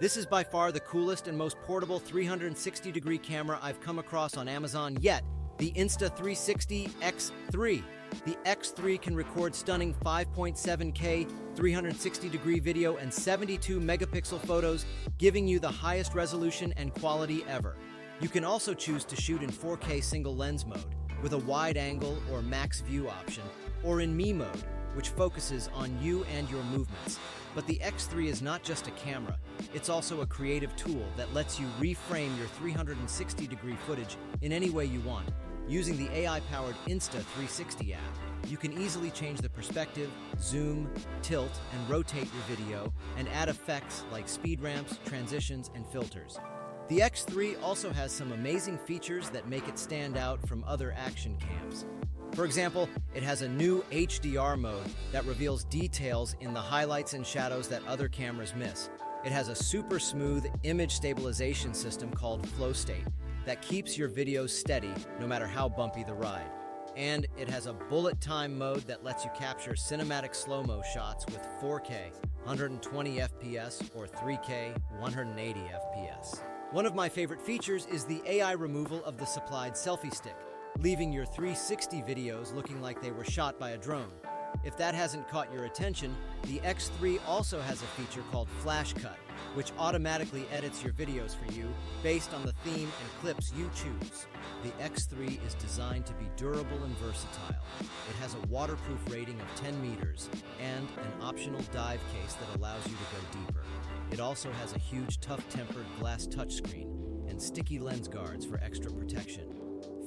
This is by far the coolest and most portable 360-degree camera I've come across on Amazon yet, the Insta360 X3. The X3 can record stunning 5.7K 360-degree video and 72-megapixel photos, giving you the highest resolution and quality ever. You can also choose to shoot in 4K single lens mode, with a wide angle or max view option, or in Me mode, which focuses on you and your movements. But the X3 is not just a camera, it's also a creative tool that lets you reframe your 360-degree footage in any way you want. Using the AI-powered Insta360 app, you can easily change the perspective, zoom, tilt, and rotate your video, and add effects like speed ramps, transitions, and filters. The X3 also has some amazing features that make it stand out from other action cams. For example, it has a new HDR mode that reveals details in the highlights and shadows that other cameras miss. It has a super smooth image stabilization system called fullest that keeps your videos steady no matter how bumpy the ride. And it has a bullet time mode that lets you capture cinematic slow-mo shots with 4K 120 FPS or 3K 180 FPS. One of my favorite features is the AI removal of the supplied selfie stick, leaving your 360 videos looking like they were shot by a drone. If that hasn't caught your attention, the X3 also has a feature called Flash Cut, which automatically edits your videos for you based on the theme and clips you choose. The X3 is designed to be durable and versatile. It has a waterproof rating of 10 meters and an optional dive case that allows you to go deeper. It also has a huge tough-tempered glass touchscreen and sticky lens guards for extra protection.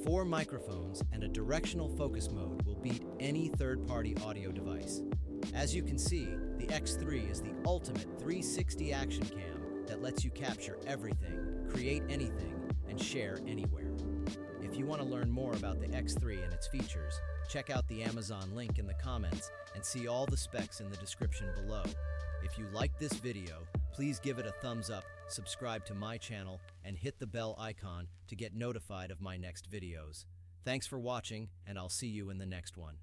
4 microphones and a directional focus mode will beat any third-party audio device. As you can see, the X3 is the ultimate 360 action cam that lets you capture everything, create anything, and share anywhere. If you want to learn more about the X3 and its features, check out the Amazon link in the comments and see all the specs in the description below. If you liked this video, please give it a thumbs up, subscribe to my channel, and hit the bell icon to get notified of my next videos. Thanks for watching, and I'll see you in the next one.